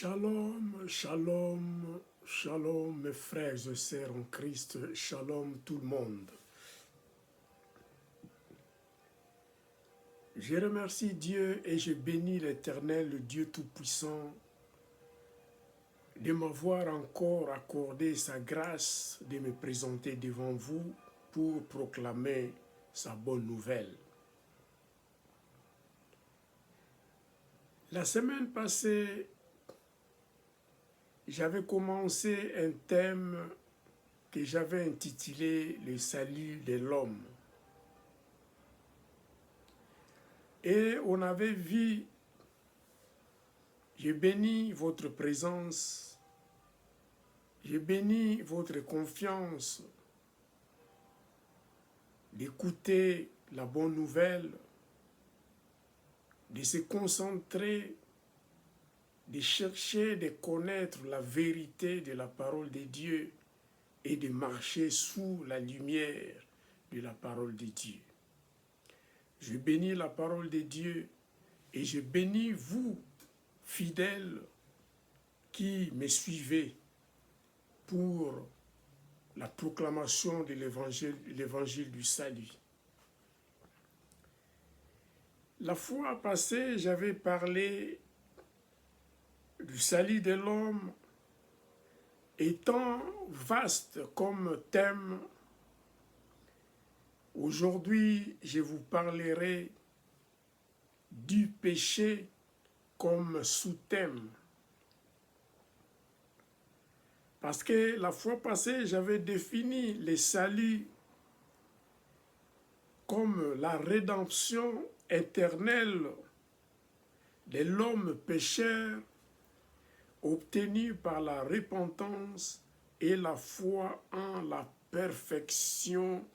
Shalom, shalom, shalom mes frères et sœurs en Christ, shalom tout le monde. Je remercie Dieu et je bénis l'Éternel, le Dieu Tout-Puissant, de m'avoir encore accordé sa grâce de me présenter devant vous pour proclamer sa bonne nouvelle. La semaine passée, j'avais commencé un thème que j'avais intitulé « Le salut de l'homme ». Et on avait vu, je bénis votre présence, je bénis votre confiance d'écouter la bonne nouvelle, de se concentrer, de chercher, de connaître la vérité de la parole de Dieu et de marcher sous la lumière de la parole de Dieu. Je bénis la parole de Dieu et je bénis vous, fidèles, qui me suivez pour la proclamation de l'évangile du salut. La fois passée, j'avais parlé du salut de l'homme étant vaste comme thème. Aujourd'hui, je vous parlerai du péché comme sous-thème. Parce que la fois passée, j'avais défini le salut comme la rédemption éternelle de l'homme pécheur obtenue par la repentance et la foi en la perfection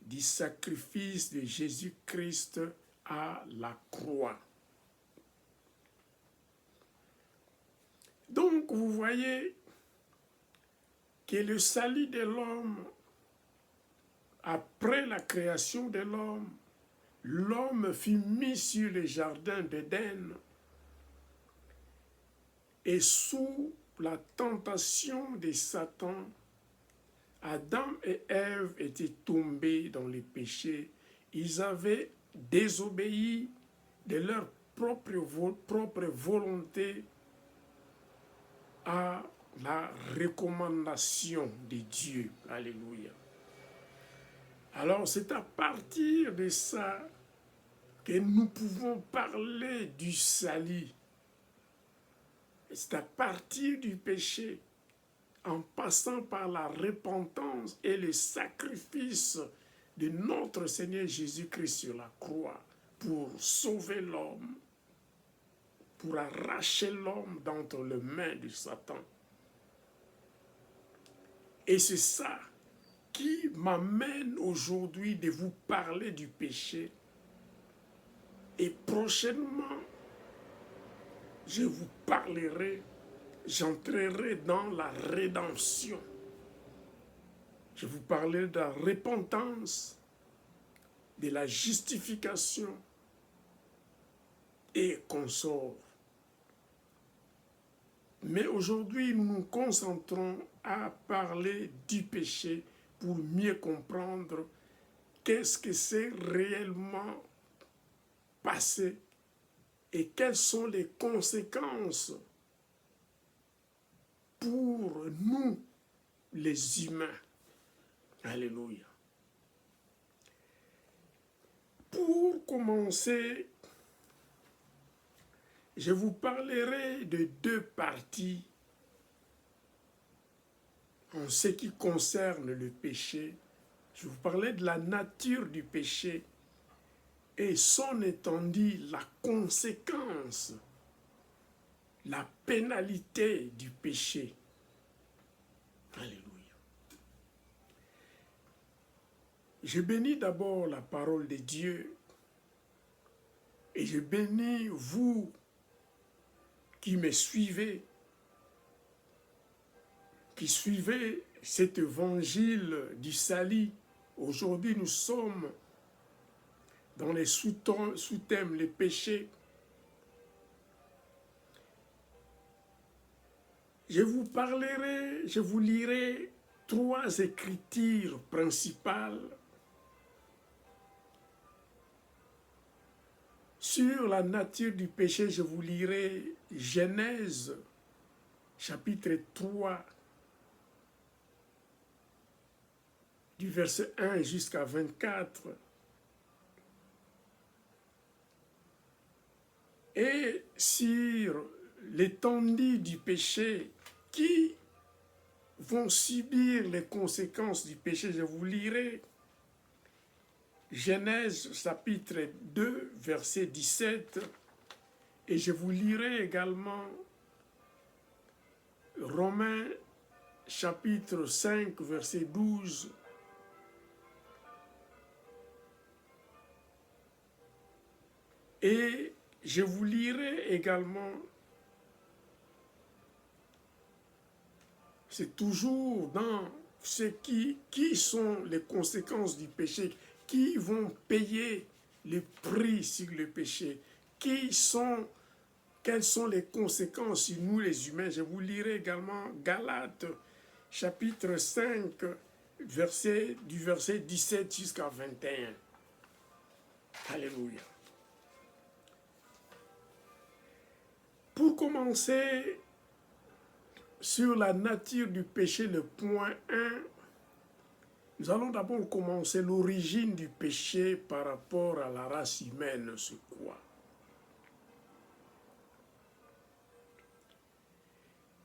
du sacrifice de Jésus-Christ à la croix. Donc, vous voyez que le salut de l'homme, après la création de l'homme fut mis sur le jardin d'Éden et sous la tentation de Satan, Adam et Ève étaient tombés dans le péché. Ils avaient désobéi de leur propre volonté à la recommandation de Dieu. Alléluia. Alors c'est à partir de ça que nous pouvons parler du salut. C'est à partir du péché, en passant par la repentance et le sacrifice de notre Seigneur Jésus-Christ sur la croix pour sauver l'homme, pour arracher l'homme d'entre les mains de Satan. Et c'est ça qui m'amène aujourd'hui de vous parler du péché. Et prochainement, je vous parlerai, j'entrerai dans la rédemption. Je vous parlerai de la repentance, de la justification et consorts. Mais aujourd'hui, nous nous concentrons à parler du péché pour mieux comprendre qu'est-ce que c'est réellement passé et quelles sont les conséquences pour nous, les humains. Alléluia. Pour commencer, je vous parlerai de deux parties en ce qui concerne le péché. Je vous parlerai de la nature du péché et son étendue, la conséquence, la pénalité du péché. Alléluia. Je bénis d'abord la parole de Dieu et je bénis vous qui me suivez, qui suivez cet évangile du salut. Aujourd'hui, nous sommes dans les sous-thèmes, les péchés. je vous lirai 3 écritures principales sur la nature du péché. Je vous lirai Genèse, chapitre 3, du verset 1 jusqu'à 24. Et sur l'étendue du péché, qui vont subir les conséquences du péché, je vous lirai Genèse chapitre 2, verset 17, et je vous lirai également Romains chapitre 5, verset 12, et je vous lirai également, c'est toujours dans ce qui sont les conséquences du péché, qui vont payer le prix sur le péché, quelles sont les conséquences sur nous les humains. Je vous lirai également Galates chapitre 5, du verset 17 jusqu'à 21. Alléluia. Pour commencer, sur la nature du péché, le point 1, nous allons d'abord commencer l'origine du péché par rapport à la race humaine, c'est quoi?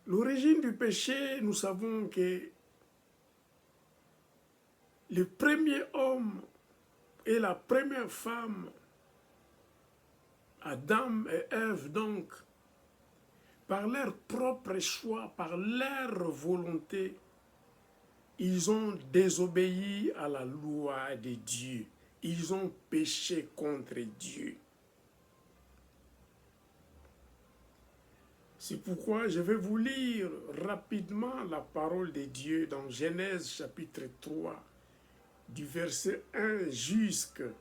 L'origine du péché, nous savons que le premier homme et la première femme, Adam et Ève donc, par leur propre choix, par leur volonté, ils ont désobéi à la loi de Dieu. Ils ont péché contre Dieu. C'est pourquoi je vais vous lire rapidement la parole de Dieu dans Genèse chapitre 3, du verset 1 jusqu'à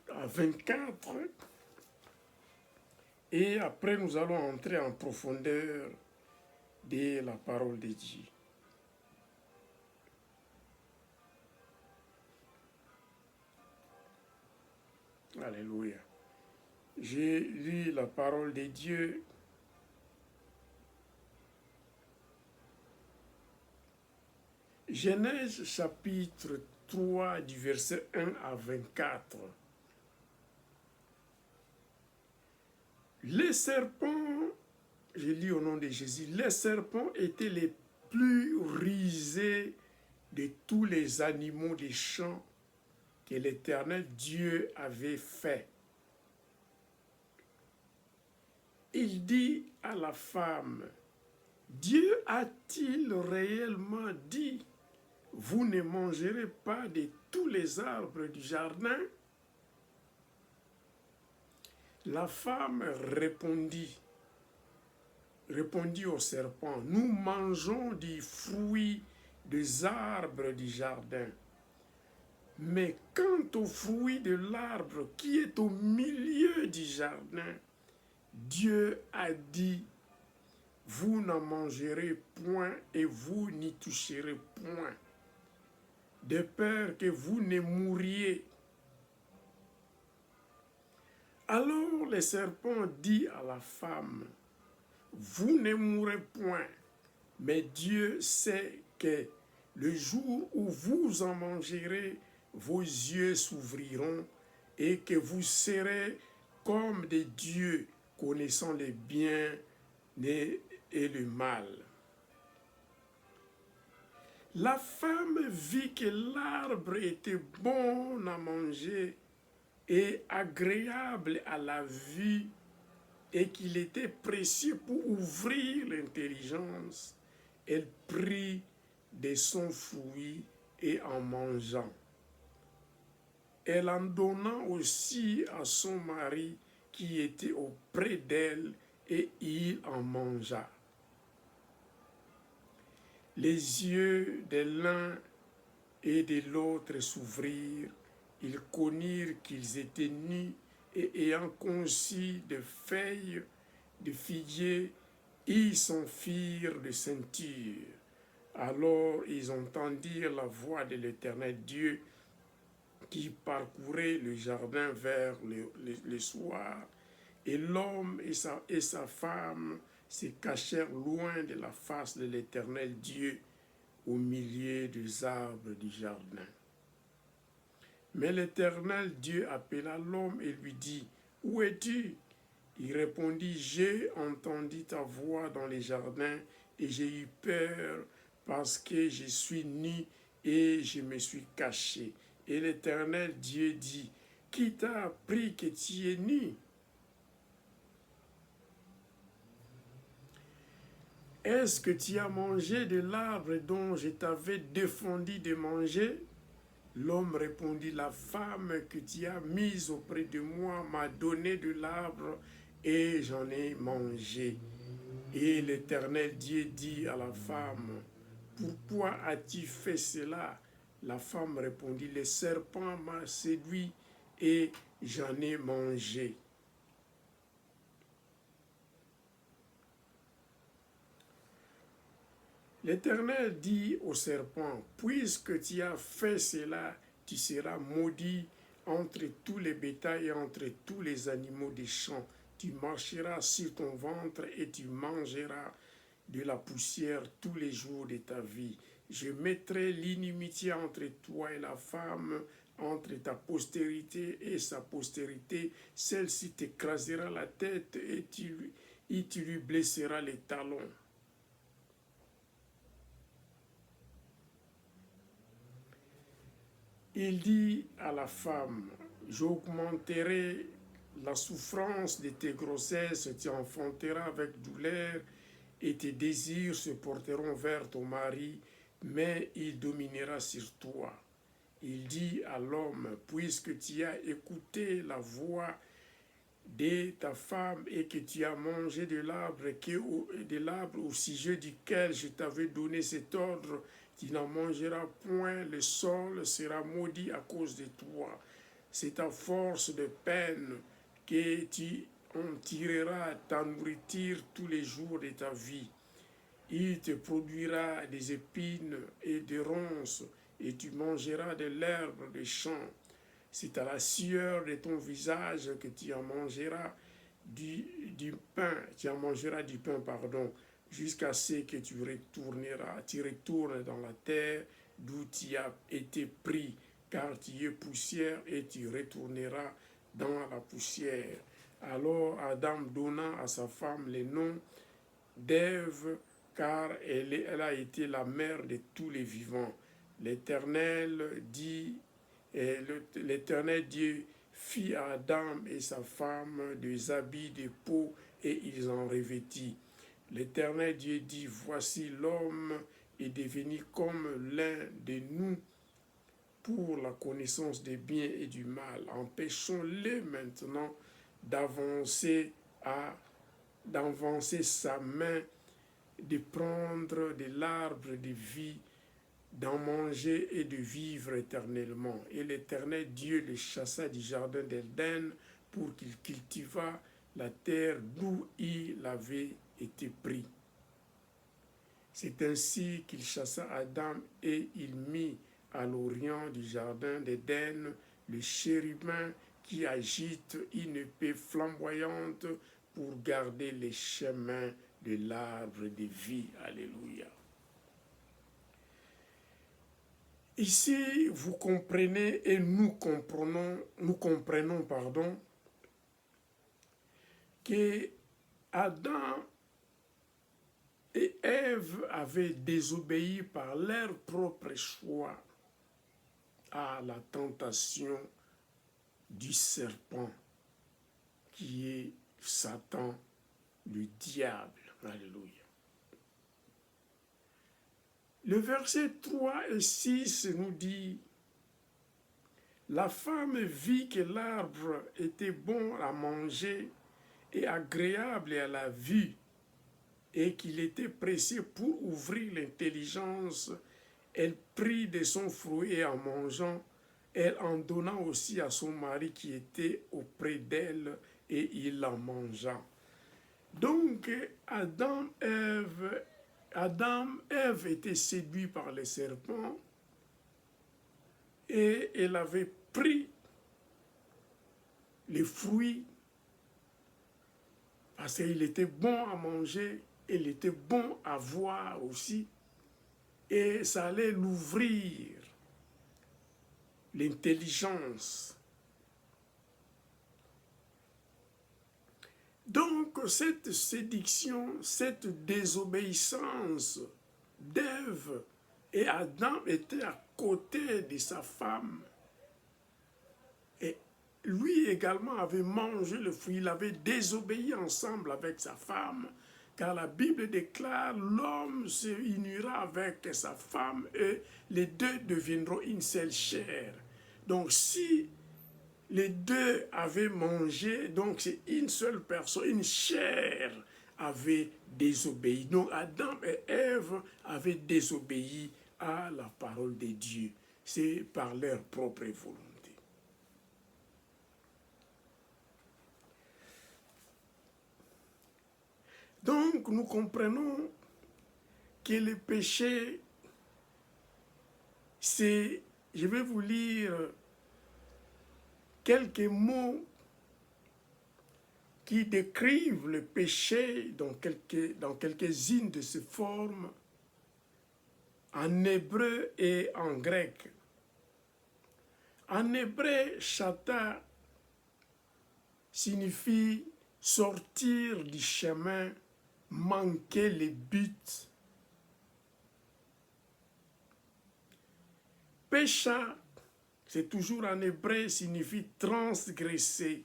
24. Et après, nous allons entrer en profondeur de la parole de Dieu. Alléluia. J'ai lu la parole de Dieu. Genèse chapitre 3 du verset 1 à 24. Les serpents, je lis au nom de Jésus, les serpents étaient les plus rusés de tous les animaux des champs que l'Éternel Dieu avait fait. Il dit à la femme, Dieu a-t-il réellement dit, vous ne mangerez pas de tous les arbres du jardin? La femme répondit au serpent, nous mangeons du fruit des arbres du jardin. Mais quant au fruit de l'arbre qui est au milieu du jardin, Dieu a dit, vous n'en mangerez point et vous n'y toucherez point, de peur que vous ne mouriez. Alors le serpent dit à la femme, vous ne mourrez point, mais Dieu sait que le jour où vous en mangerez, vos yeux s'ouvriront et que vous serez comme des dieux, connaissant le bien et le mal. La femme vit que l'arbre était bon à manger et agréable à la vue et qu'il était précieux pour ouvrir l'intelligence. Elle prit de son fruit et en mangeant. Elle en donna aussi à son mari qui était auprès d'elle et il en mangea. Les yeux de l'un et de l'autre s'ouvrirent, ils connurent qu'ils étaient nus et ayant conçu de feuilles de figuier, ils s'enfuirent de ceinture. Alors ils entendirent la voix de l'Éternel Dieu qui parcourait le jardin vers le soir. Et l'homme et sa femme se cachèrent loin de la face de l'Éternel Dieu au milieu des arbres du jardin. Mais l'Éternel Dieu appela l'homme et lui dit, « Où es-tu » Il répondit, « J'ai entendu ta voix dans les jardins et j'ai eu peur parce que je suis nu et je me suis caché. » Et l'Éternel Dieu dit, « Qui t'a appris que tu es nu? Est-ce que tu as mangé de l'arbre dont je t'avais défendu de manger ?» L'homme répondit, « La femme que tu as mise auprès de moi m'a donné de l'arbre et j'en ai mangé. » Et l'Éternel Dieu dit à la femme, « Pourquoi as-tu fait cela ?» La femme répondit, « Le serpent m'a séduit et j'en ai mangé. » L'Éternel dit au serpent, « Puisque tu as fait cela, tu seras maudit entre tous les bétails et entre tous les animaux des champs. Tu marcheras sur ton ventre et tu mangeras de la poussière tous les jours de ta vie. Je mettrai l'inimitié entre toi et la femme, entre ta postérité et sa postérité. Celle-ci t'écrasera la tête et tu lui blesseras les talons. » Il dit à la femme, « J'augmenterai la souffrance de tes grossesses, tu enfanteras avec douleur et tes désirs se porteront vers ton mari, mais il dominera sur toi. » Il dit à l'homme, « Puisque tu as écouté la voix de ta femme et que tu as mangé de l'arbre au sujet duquel je t'avais donné cet ordre, tu n'en mangeras point, le sol sera maudit à cause de toi. C'est à force de peine que tu en tireras ta nourriture tous les jours de ta vie. Il te produira des épines et des ronces, et tu mangeras de l'herbe des champs. C'est à la sueur de ton visage que tu en mangeras du pain, jusqu'à ce que tu retournes dans la terre d'où tu as été pris, car tu es poussière et tu retourneras dans la poussière. » Alors Adam donna à sa femme le nom d'Ève, car elle a été la mère de tous les vivants. L'Éternel Dieu fit à Adam et sa femme des habits de peau et ils en revêtit. L'Éternel Dieu dit, « Voici l'homme est devenu comme l'un de nous pour la connaissance des biens et du mal. Empêchons-le maintenant d'avancer sa main, de prendre de l'arbre de vie, d'en manger et de vivre éternellement. » Et l'Éternel Dieu le chassa du jardin d'Éden pour qu'il cultivât la terre d'où il avait été pris. C'est ainsi qu'il chassa Adam et il mit à l'orient du jardin d'Éden le chérubin qui agite une épée flamboyante pour garder les chemins de l'arbre de vie. Alléluia. Ici, vous comprenez et nous comprenons, que Adam et Ève avaient désobéi par leur propre choix à la tentation du serpent qui est Satan, le diable. Alléluia. Le verset 3 et 6 nous dit, « La femme vit que l'arbre était bon à manger et agréable à la vue, et qu'il était précieux pour ouvrir l'intelligence. Elle prit de son fruit et en mangeant, elle en donna aussi à son mari qui était auprès d'elle, et il en mangea. » Donc, Ève était séduit par les serpents et elle avait pris les fruits parce qu'il était bon à manger, il était bon à voir aussi, et ça allait l'ouvrir l'intelligence. Donc cette séduction, cette désobéissance d'Ève et Adam étaient à côté de sa femme. Et lui également avait mangé le fruit, il avait désobéi ensemble avec sa femme, car la Bible déclare l'homme se unira avec sa femme et les deux deviendront une seule chair. Donc si les deux avaient mangé, donc c'est une seule personne, une chair avait désobéi. Donc Adam et Ève avaient désobéi à la parole de Dieu. C'est par leur propre volonté. Donc nous comprenons que le péché, c'est, je vais vous lire quelques mots qui décrivent le péché dans quelques-unes de ses formes, en hébreu et en grec. En hébreu, chata signifie sortir du chemin, manquer le but. Pécha, c'est toujours en hébreu, signifie transgresser.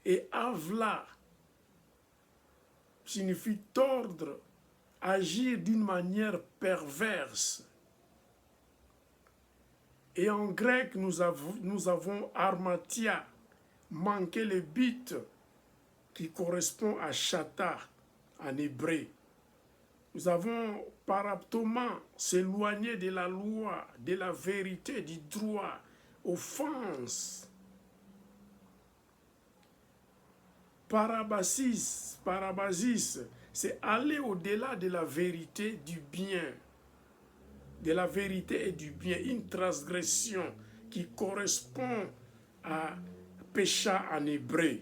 Et avla signifie tordre, agir d'une manière perverse. Et en grec, nous avons armatia, manquer le but, qui correspond à chata en hébreu. Nous avons paraptoma, s'éloigner de la loi, de la vérité, du droit, offense. Parabasis, c'est aller au-delà de la vérité du bien, de la vérité et du bien, une transgression qui correspond à pécha en hébreu.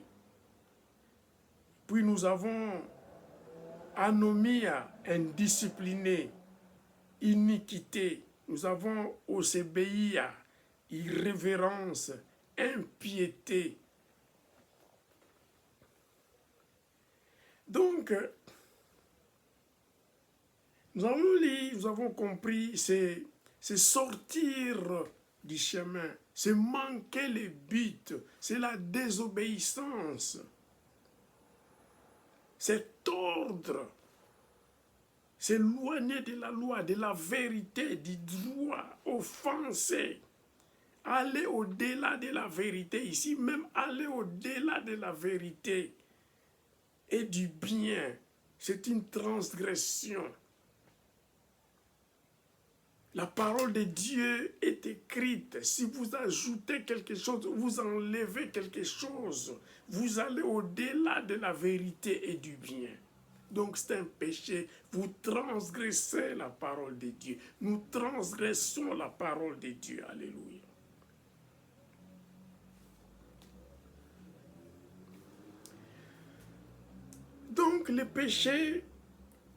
Puis nous avons anomia, indiscipliné, iniquité. Nous avons osébeia, irrévérence, impiété. Donc, nous avons lu, nous avons compris, c'est sortir du chemin, c'est manquer le but, c'est la désobéissance, c'est tordre, c'est éloigner de la loi, de la vérité, du droit, offenser, aller au-delà de la vérité, ici même aller au-delà de la vérité et du bien, c'est une transgression. La parole de Dieu est écrite. Si vous ajoutez quelque chose, vous enlevez quelque chose, vous allez au-delà de la vérité et du bien. Donc c'est un péché. Vous transgressez la parole de Dieu. Nous transgressons la parole de Dieu. Alléluia. Donc le péché,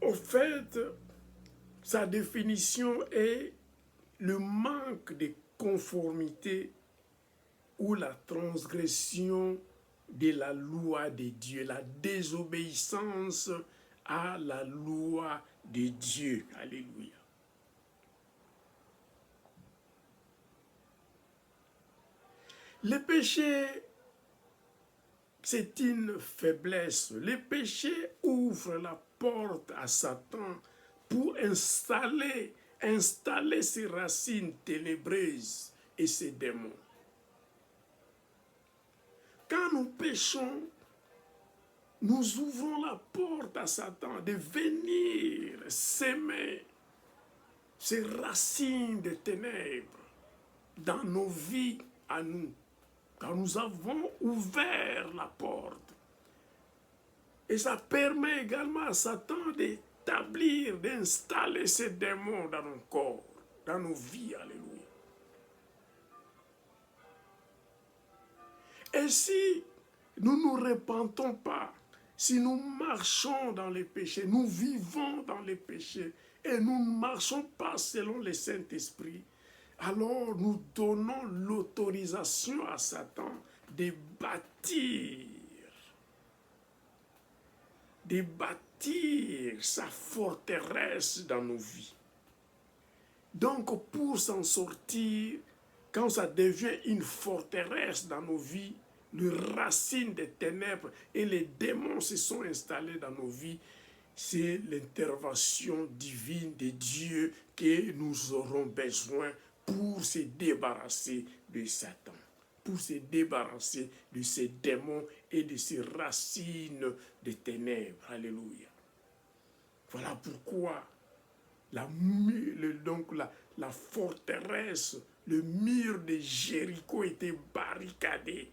au fait, sa définition est le manque de conformité ou la transgression de la loi de Dieu, la désobéissance à la loi de Dieu. Alléluia. Le péché, c'est une faiblesse. Le péché ouvre la porte à Satan pour installer ses racines ténébreuses et ses démons. Quand nous péchons, nous ouvrons la porte à Satan de venir s'aimer ces racines de ténèbres dans nos vies à nous. Car nous avons ouvert la porte. Et ça permet également à Satan d'établir, d'installer ces démons dans nos corps, dans nos vies. Alléluia. Et si nous ne nous repentons pas, si nous marchons dans les péchés, nous vivons dans les péchés, et nous ne marchons pas selon le Saint-Esprit, alors nous donnons l'autorisation à Satan de bâtir sa forteresse dans nos vies. Donc pour s'en sortir, quand ça devient une forteresse dans nos vies, les racines des ténèbres et les démons se sont installés dans nos vies, c'est l'intervention divine de Dieu que nous aurons besoin pour se débarrasser de Satan, pour se débarrasser de ces démons et de ces racines des ténèbres. Alléluia. Voilà pourquoi la forteresse, le mur de Jéricho était barricadé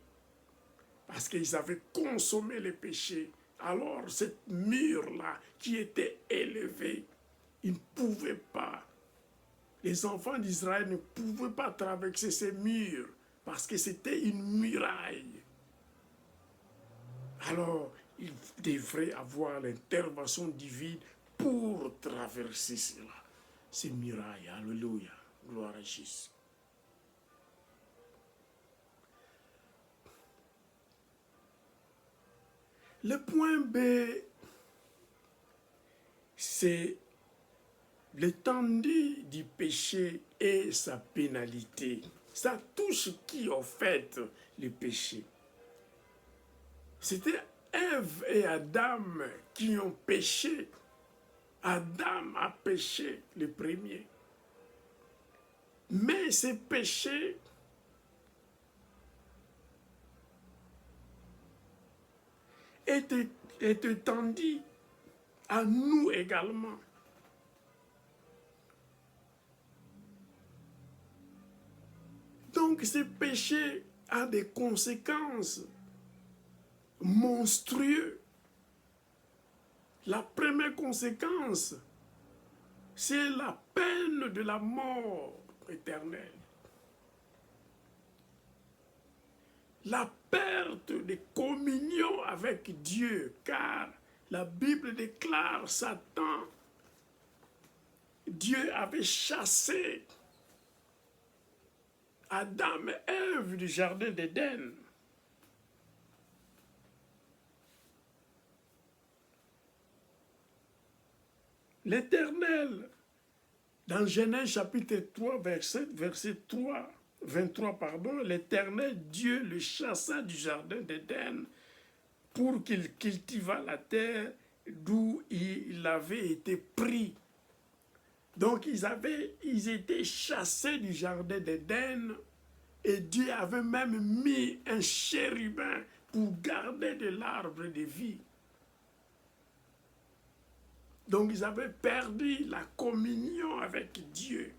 parce qu'ils avaient consommé les péchés. Alors, cette mur-là qui était élevé, ils ne pouvaient pas, les enfants d'Israël ne pouvaient pas traverser ces murs parce que c'était une muraille. Alors, il devrait avoir l'intervention divine pour traverser cela, ces murailles. Alléluia, gloire à Jésus. Le point B, c'est l'étendue du péché et sa pénalité. Ça touche qui, en fait, le péché? C'était Ève et Adam qui ont péché. Adam a péché le premier. Mais ces péchés est étendu à nous également. Donc ce péché a des conséquences monstrueuses. La première conséquence, c'est la peine de la mort éternelle. La perte de communion avec Dieu, car la Bible déclare Satan, Dieu avait chassé Adam et Ève du jardin d'Éden. L'Éternel, dans Genèse chapitre 3, verset 23, l'Éternel Dieu le chassa du jardin d'Éden pour qu'il cultivât la terre d'où il avait été pris. Donc ils étaient chassés du jardin d'Éden et Dieu avait même mis un chérubin pour garder de l'arbre de vie. Donc ils avaient perdu la communion avec Dieu.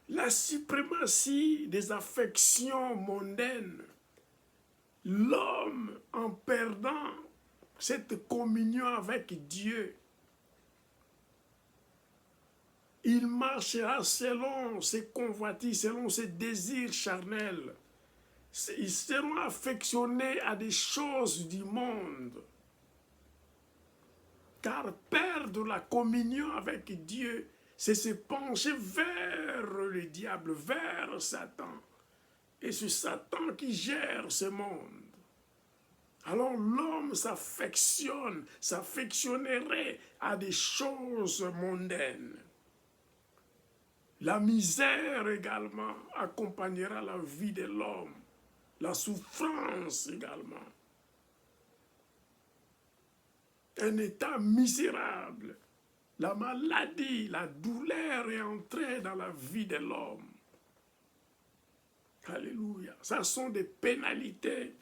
La suprématie des affections mondaines, l'homme en perdant cette communion avec Dieu, il marchera selon ses convoitises, selon ses désirs charnels. Ils seront affectionnés à des choses du monde. Car perdre la communion avec Dieu, c'est se pencher vers le diable, vers Satan. Et c'est Satan qui gère ce monde. Alors l'homme s'affectionnerait à des choses mondaines. La misère également accompagnera la vie de l'homme. La souffrance également. Un état misérable. La maladie, la douleur est entrée dans la vie de l'homme. Alléluia. Ce sont des pénalités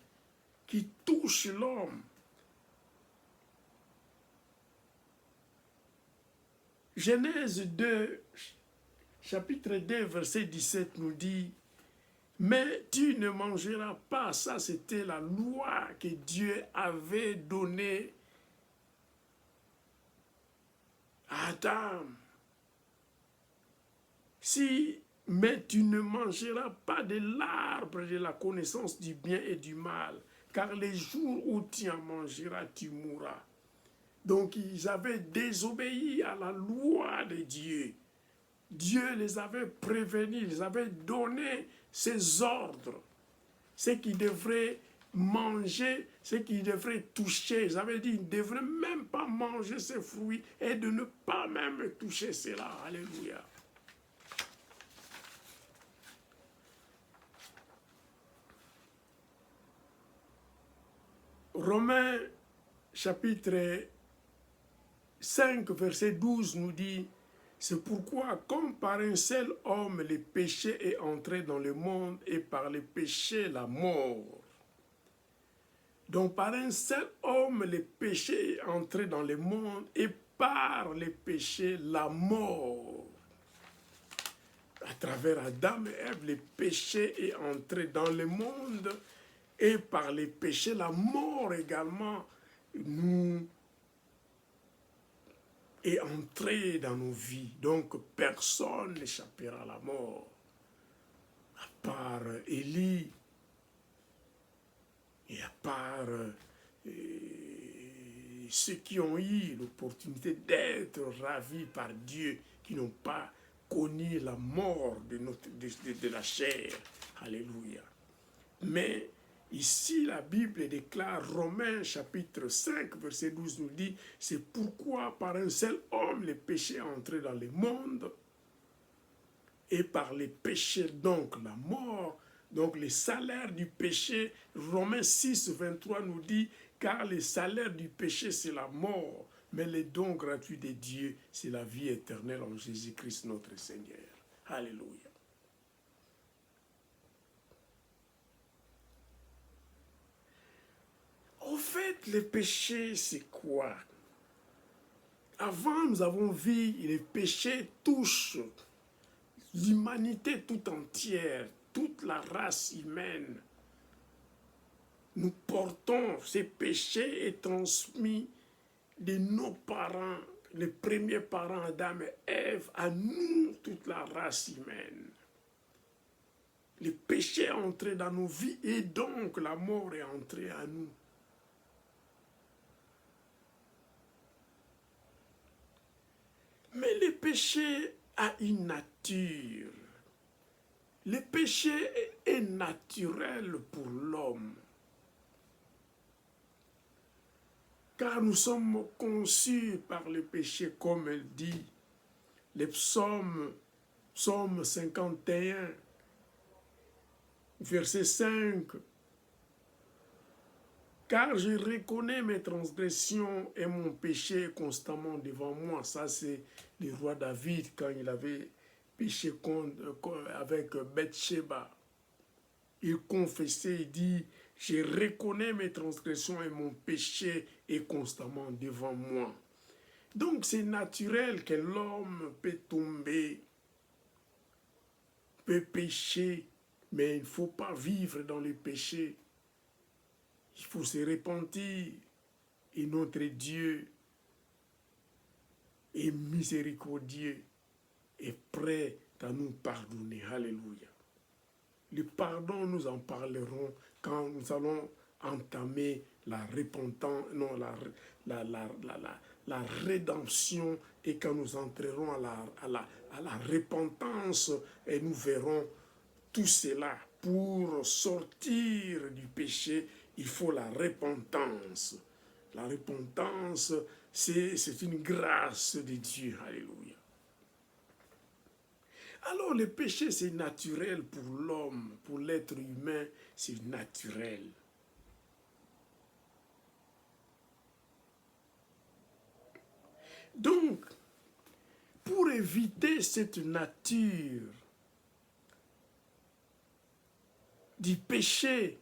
qui touchent l'homme. Genèse 2, chapitre 2, verset 17 nous dit: Mais tu ne mangeras pas. Ça, c'était la loi que Dieu avait donnée à Adam. Mais tu ne mangeras pas de l'arbre de la connaissance du bien et du mal, car les jours où tu en mangeras, tu mourras. Donc ils avaient désobéi à la loi de Dieu. Dieu les avait prévenus, ils avaient donné ses ordres, ce qu'ils devraient manger, ce qu'ils devraient toucher. Ils avaient dit, ils ne devraient même pas manger ces fruits et de ne pas même toucher cela. Alléluia. Romains chapitre 5, verset 12 nous dit, c'est pourquoi, comme par un seul homme, le péché est entré dans le monde et par le péché, la mort. Donc par un seul homme, le péché est entré dans le monde et par le péché, la mort. À travers Adam et Ève, le péché est entré dans le monde et par le péché, la mort également nous est entrée dans nos vies. Donc personne n'échappera à la mort, à part Élie et à part ceux qui ont eu l'opportunité d'être ravis par Dieu, qui n'ont pas connu la mort de la chair. Alléluia. Mais ici, la Bible déclare, Romains chapitre 5, verset 12 nous dit, c'est pourquoi par un seul homme le péché est entré dans le monde, et par les péchés donc la mort. Donc le salaire du péché, Romains 6, 23 nous dit, car le salaire du péché c'est la mort, mais le don gratuit de Dieu c'est la vie éternelle en Jésus-Christ notre Seigneur. Alléluia. Au fait, le péché c'est quoi? Avant, nous avons vu, le péché touche l'humanité tout entière, toute la race humaine. Nous portons ces péchés et transmis de nos parents, les premiers parents Adam et Ève, à nous, toute la race humaine. Le péché est entré dans nos vies et donc la mort est entrée à nous. Mais le péché a une nature. Le péché est naturel pour l'homme. Car nous sommes conçus par le péché, comme elle dit, le psaume 51, verset 5. Car je reconnais mes transgressions et mon péché constamment devant moi. Ça, c'est le roi David quand il avait péché avec Bathsheba. Il confessait, il dit, je reconnais mes transgressions et mon péché est constamment devant moi. Donc c'est naturel que l'homme peut tomber, peut pécher, mais il ne faut pas vivre dans le péché. Il faut se repentir et notre Dieu est miséricordieux et prêt à nous pardonner. Alléluia. Le pardon, nous en parlerons quand nous allons entamer la repentance, non, la rédemption et quand nous entrerons à la repentance et nous verrons tout cela. Pour sortir du péché, il faut la repentance. La repentance, c'est une grâce de Dieu. Alléluia. Alors le péché, c'est naturel pour l'homme, pour l'être humain, c'est naturel. Donc, pour éviter cette nature du péché,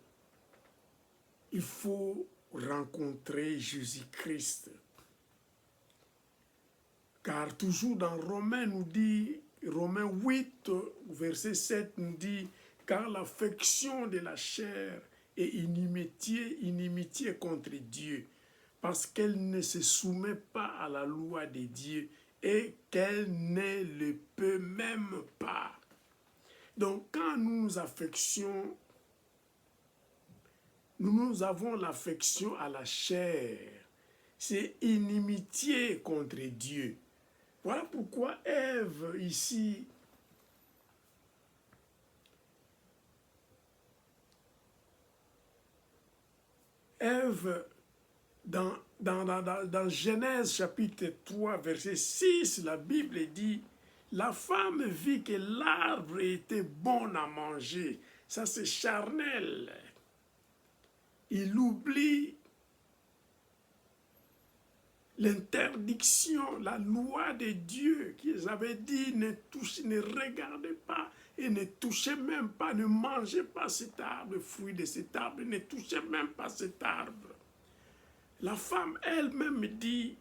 il faut rencontrer Jésus-Christ. Car toujours dans Romains nous dit, Romains 8, verset 7 nous dit, car l'affection de la chair est inimitié contre Dieu, parce qu'elle ne se soumet pas à la loi de Dieu et qu'elle ne le peut même pas. Donc quand nous avons l'affection à la chair, c'est inimitié contre Dieu. Voilà pourquoi Ève ici, Ève, dans Genèse chapitre 3, verset 6, la Bible dit, la femme vit que l'arbre était bon à manger. Ça c'est charnel. Il oublie l'interdiction, la loi de Dieu qu'ils avaient dit ne regardez pas et ne touchez même pas, ne mangez pas cet arbre, le fruit de cet arbre, ne touchez même pas cet arbre. La femme elle-même dit,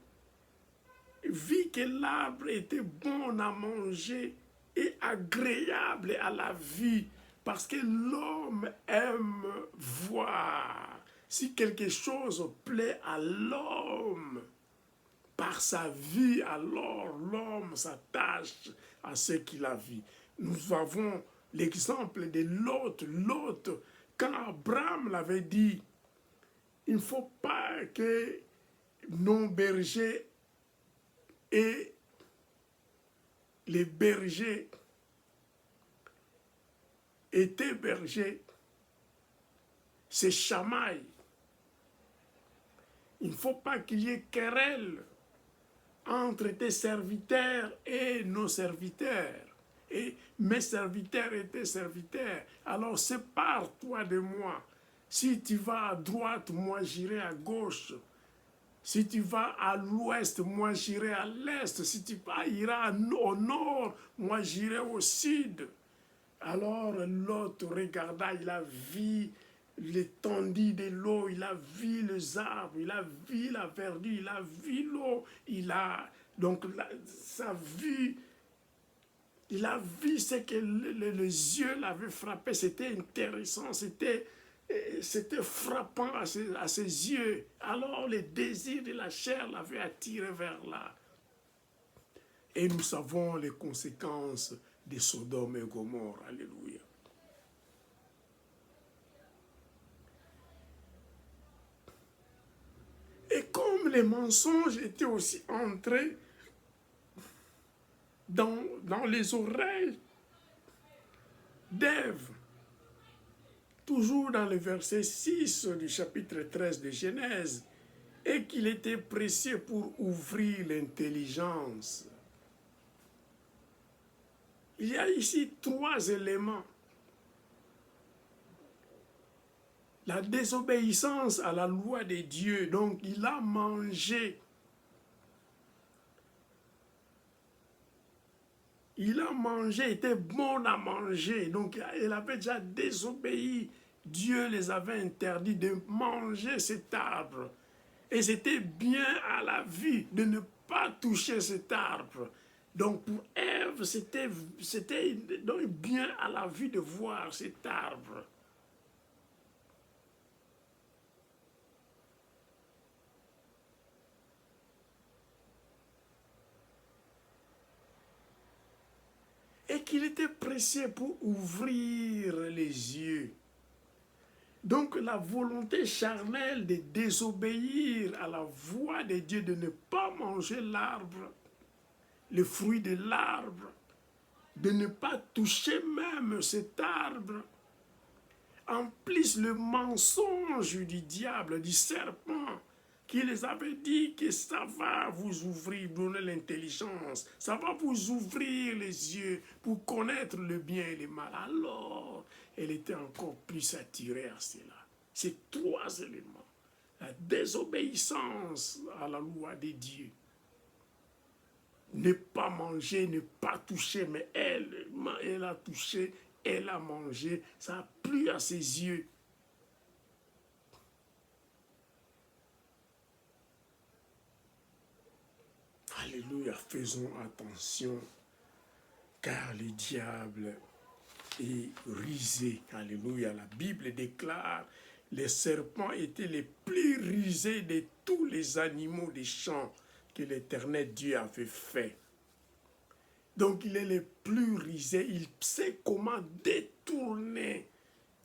vit que l'arbre était bon à manger et agréable à la vie, parce que l'homme aime voir. Si quelque chose plaît à l'homme, par sa vie, alors l'homme s'attache à ce qu'il a vu. Nous avons l'exemple de Lot. Lot, quand Abraham l'avait dit, il ne faut pas que nos bergers et les bergers étaient bergers, se chamaillent. Il ne faut pas qu'il y ait querelle entre tes serviteurs et nos serviteurs. Et mes serviteurs et tes serviteurs. Alors sépare-toi de moi. Si tu vas à droite, moi j'irai à gauche. Si tu vas à l'ouest, moi j'irai à l'est. Si tu iras au nord, moi j'irai au sud. Alors l'autre regarda, il a vu l'étendue de l'eau, il a vu les arbres, il a vu la verdure, il a vu l'eau, donc sa vue, il a vu ce que les yeux l'avaient frappé, c'était intéressant, c'était frappant à ses yeux. Alors les désirs de la chair l'avaient attiré vers là. Et nous savons les conséquences de Sodome et Gomorrhe. Alléluia. Et comme les mensonges étaient aussi entrés dans les oreilles d'Ève, toujours dans le verset 6 du chapitre 13 de Genèse, et qu'il était pressé pour ouvrir l'intelligence. Il y a ici 3 éléments. La désobéissance à la loi de Dieu, donc il a mangé. Il a mangé, était bon à manger, donc il avait déjà désobéi. Dieu les avait interdits de manger cet arbre. Et c'était bien à la vue de ne pas toucher cet arbre. Donc pour Ève, c'était donc bien à la vue de voir cet arbre. Et qu'il était pressé pour ouvrir les yeux. Donc la volonté charnelle de désobéir à la voix de Dieu, de ne pas manger l'arbre, le fruit de l'arbre, de ne pas toucher même cet arbre. En plus, le mensonge du diable, du serpent, qui les avait dit que ça va vous ouvrir, donner l'intelligence, ça va vous ouvrir les yeux pour connaître le bien et le mal. Alors, elle était encore plus attirée à cela. Ces 3 éléments. La désobéissance à la loi de Dieu. Ne pas manger, ne pas toucher, mais elle a touché, elle a mangé, ça a plu à ses yeux. Alléluia, faisons attention, car le diable et rusé. Alléluia. La Bible déclare, les serpents étaient les plus rusés de tous les animaux des champs que l'Éternel Dieu avait fait. Donc il est le plus rusé, il sait comment détourner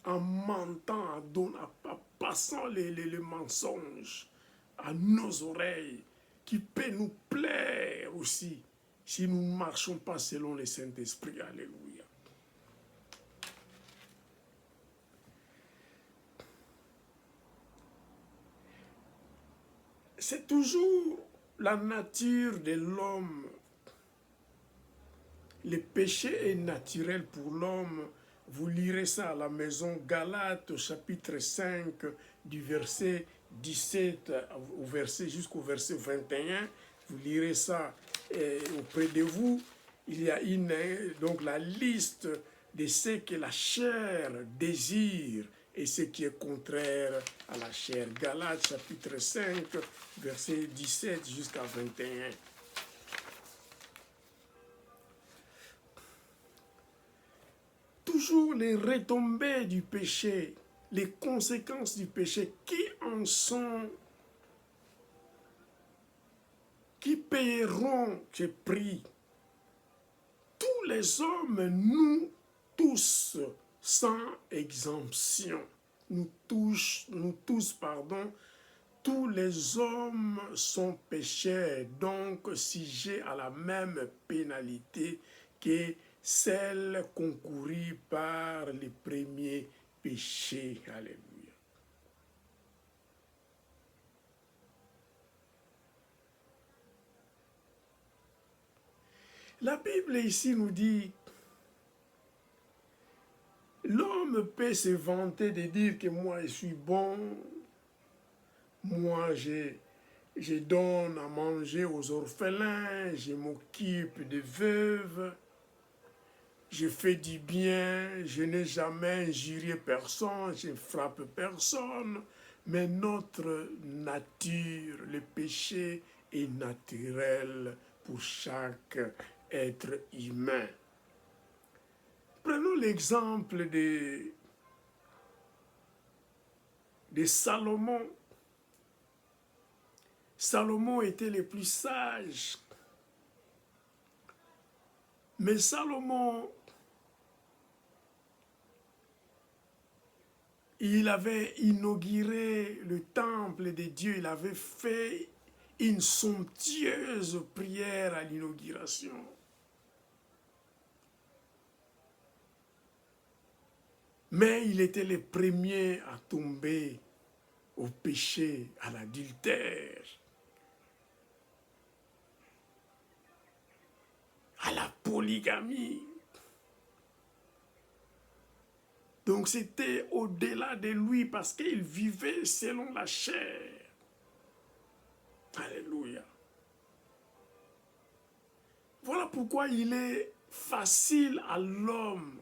en mentant, en passant les mensonges à nos oreilles, qui peut nous plaire aussi si nous ne marchons pas selon le Saint-Esprit. Alléluia. C'est toujours la nature de l'homme. Le péché est naturel pour l'homme. Vous lirez ça à la maison, Galates, chapitre 5, du verset 17 au verset, jusqu'au verset 21. Vous lirez ça auprès de vous. Il y a donc la liste de ce que la chair désire et ce qui est contraire à la chair. Galates, chapitre 5, verset 17 jusqu'à 21. Toujours les retombées du péché, les conséquences du péché, qui paieront ce prix? Tous les hommes, nous tous, sans exemption, tous, tous les hommes sont pécheurs, donc sujets à la même pénalité que celle concourue par les premiers péchés. Alléluia. La Bible ici nous dit, l'homme peut se vanter de dire que moi je suis bon, moi je donne à manger aux orphelins, je m'occupe des veuves, je fais du bien, je n'ai jamais injurié personne, je ne frappe personne, mais notre nature, le péché est naturel pour chaque être humain. Prenons l'exemple de Salomon. Salomon était le plus sage. Mais Salomon, il avait inauguré le temple de Dieu, il avait fait une somptueuse prière à l'inauguration. Mais il était le premier à tomber au péché, à l'adultère, à la polygamie. Donc c'était au-delà de lui parce qu'il vivait selon la chair. Alléluia. Voilà pourquoi il est facile à l'homme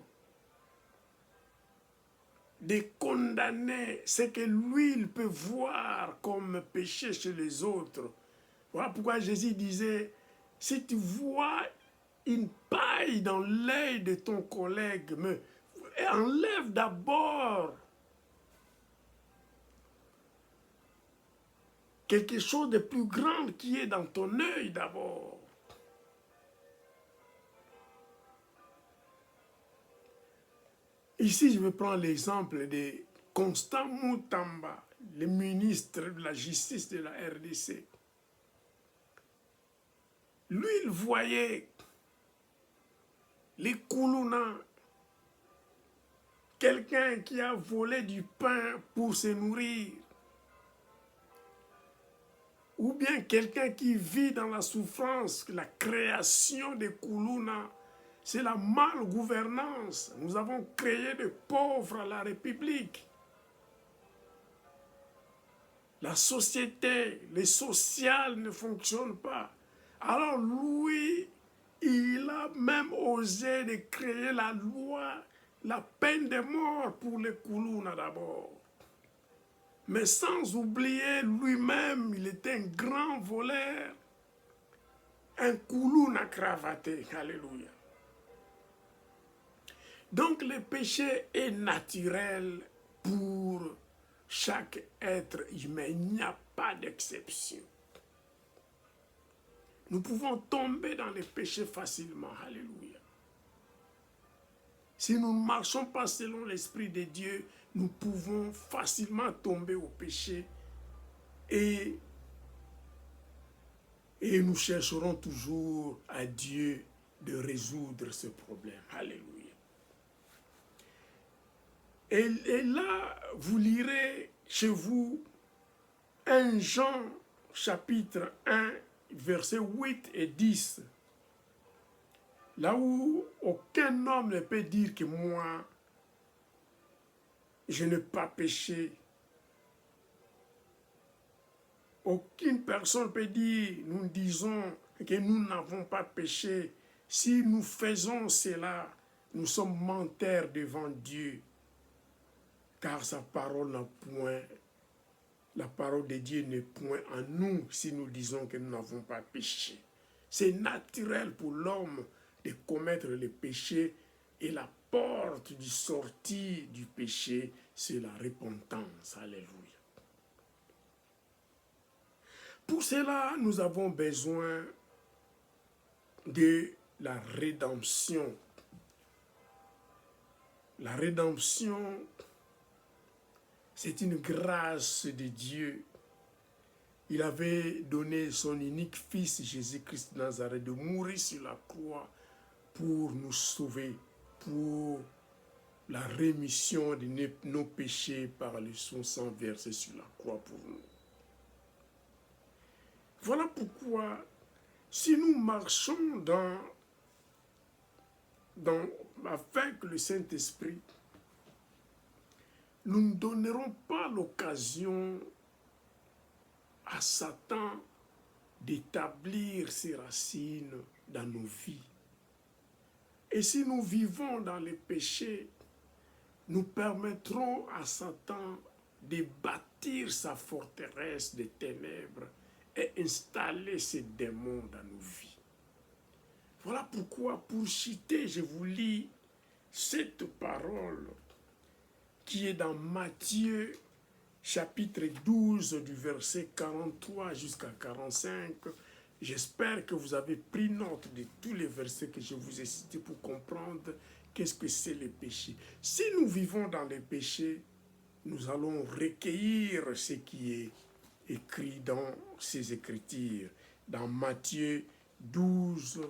de condamner ce que lui, il peut voir comme péché chez les autres. Voilà pourquoi Jésus disait, si tu vois une paille dans l'œil de ton collègue, mais enlève d'abord quelque chose de plus grand qui est dans ton œil d'abord. Ici, je vais prendre l'exemple de Constant Mutamba, le ministre de la Justice de la RDC. Lui, il voyait les Koulouna, quelqu'un qui a volé du pain pour se nourrir, ou bien quelqu'un qui vit dans la souffrance, la création des Koulouna, c'est la malgouvernance. Nous avons créé des pauvres à la République. La société, les sociales ne fonctionnent pas. Alors lui, il a même osé de créer la loi, la peine de mort pour les Koulouna d'abord. Mais sans oublier lui-même, il était un grand voleur, un Koulouna cravaté. Alléluia. Donc le péché est naturel pour chaque être humain. Il n'y a pas d'exception. Nous pouvons tomber dans les péchés facilement. Alléluia. Si nous ne marchons pas selon l'Esprit de Dieu, nous pouvons facilement tomber au péché et nous chercherons toujours à Dieu de résoudre ce problème. Alléluia. Et là, vous lirez chez vous 1 Jean chapitre 1, versets 8 et 10. Là où aucun homme ne peut dire que moi, je n'ai pas péché. Aucune personne peut dire, nous disons que nous n'avons pas péché. Si nous faisons cela, nous sommes menteurs devant Dieu. Car sa parole n'a point, la parole de Dieu n'est point en nous si nous disons que nous n'avons pas péché. C'est naturel pour l'homme de commettre le péché et la porte du sortie du péché, c'est la repentance. Alléluia. Pour cela, nous avons besoin de la rédemption. La rédemption, c'est une grâce de Dieu. Il avait donné son unique fils, Jésus-Christ de Nazareth, de mourir sur la croix pour nous sauver, pour la rémission de nos péchés par le son sang versé sur la croix pour nous. Voilà pourquoi, si nous marchons avec le Saint-Esprit, nous ne donnerons pas l'occasion à Satan d'établir ses racines dans nos vies. Et si nous vivons dans les péchés, nous permettrons à Satan de bâtir sa forteresse des ténèbres et installer ses démons dans nos vies. Voilà pourquoi, pour citer, je vous lis cette parole qui est dans Matthieu chapitre 12 du verset 43 jusqu'à 45. J'espère que vous avez pris note de tous les versets que je vous ai cités pour comprendre qu'est-ce que c'est le péché. Si nous vivons dans les péchés, nous allons recueillir ce qui est écrit dans ces Écritures. Dans Matthieu 12,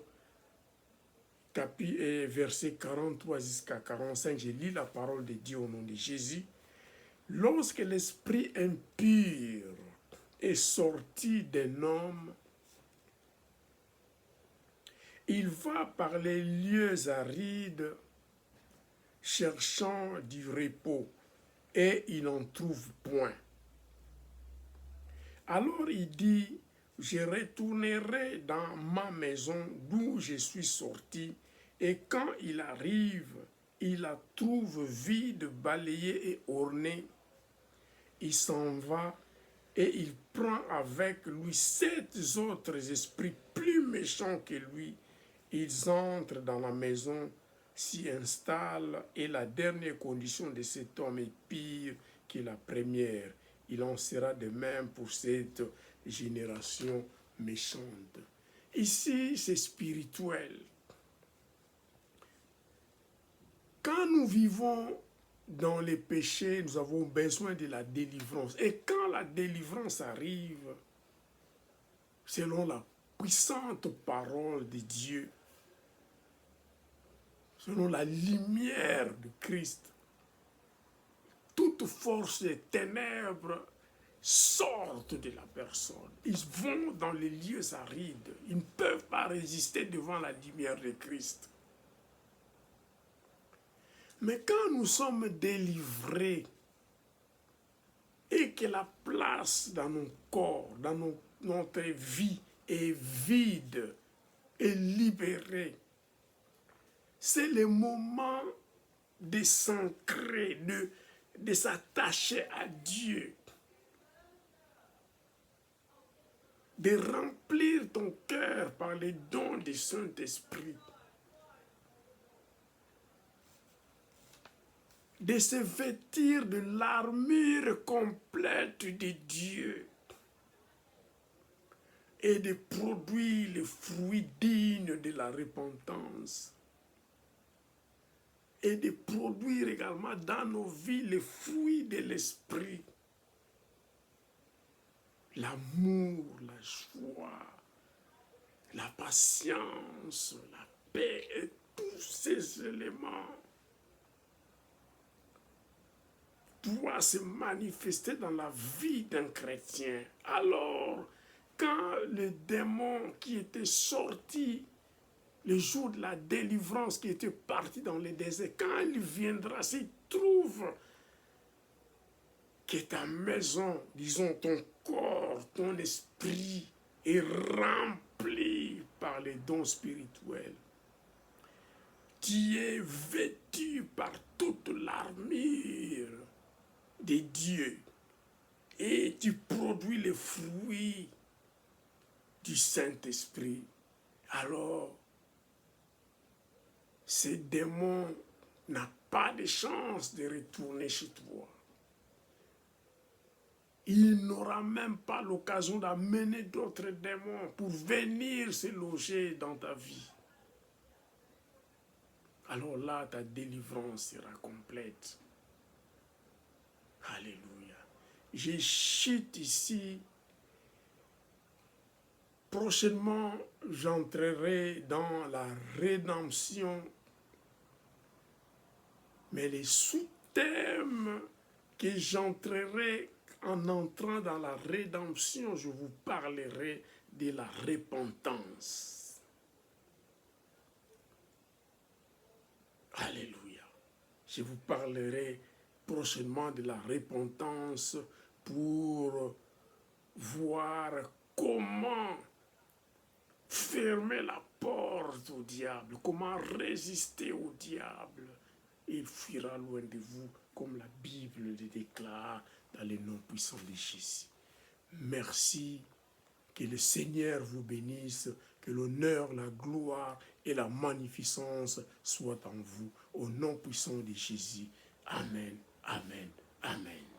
verset 43 jusqu'à 45, je lis la parole de Dieu au nom de Jésus. Lorsque l'esprit impur est sorti d'un homme, il va par les lieux arides cherchant du repos et il n'en trouve point. Alors il dit, je retournerai dans ma maison d'où je suis sorti, et quand il arrive, il la trouve vide, balayée et ornée. Il s'en va et il prend avec lui 7 autres esprits plus méchants que lui. Ils entrent dans la maison, s'y installent, et la dernière condition de cet homme est pire que la première. Il en sera de même pour cette génération méchante. Ici, c'est spirituel. Quand nous vivons dans les péchés, nous avons besoin de la délivrance. Et quand la délivrance arrive, selon la puissante parole de Dieu, selon la lumière de Christ, toute force des ténèbres sortent de la personne. Ils vont dans les lieux arides. Ils ne peuvent pas résister devant la lumière de Christ. Mais quand nous sommes délivrés et que la place dans nos corps, dans notre vie est vide et libérée, c'est le moment de s'ancrer, de s'attacher à Dieu, de remplir ton cœur par les dons du Saint-Esprit. de se vêtir de l'armure complète de Dieu et de produire les fruits dignes de la repentance et de produire également dans nos vies les fruits de l'esprit, l'amour, la joie, la patience, la paix et tous ces éléments doivent se manifester dans la vie d'un chrétien. Alors, quand le démon qui était sorti le jour de la délivrance, qui était parti dans le désert, quand il viendra, s'il trouve que ta maison, disons ton corps, ton esprit est rempli par les dons spirituels, tu es vêtu par toute l'armure de Dieu et tu produis les fruits du Saint-Esprit, alors ce démon n'a pas de chance de retourner chez toi. Il n'aura même pas l'occasion d'amener d'autres démons pour venir se loger dans ta vie. Alors là, ta délivrance sera complète. Alléluia. Je chute ici. Prochainement, j'entrerai dans la rédemption. Mais les sous-thèmes que j'entrerai en entrant dans la rédemption, je vous parlerai de la repentance. Alléluia. Je vous parlerai prochainement de la repentance pour voir comment fermer la porte au diable, comment résister au diable. Il fuira loin de vous, comme la Bible le déclare dans le nom puissant de Jésus. Merci, que le Seigneur vous bénisse, que l'honneur, la gloire et la magnificence soient en vous, au nom puissant de Jésus. Amen, amen, amen.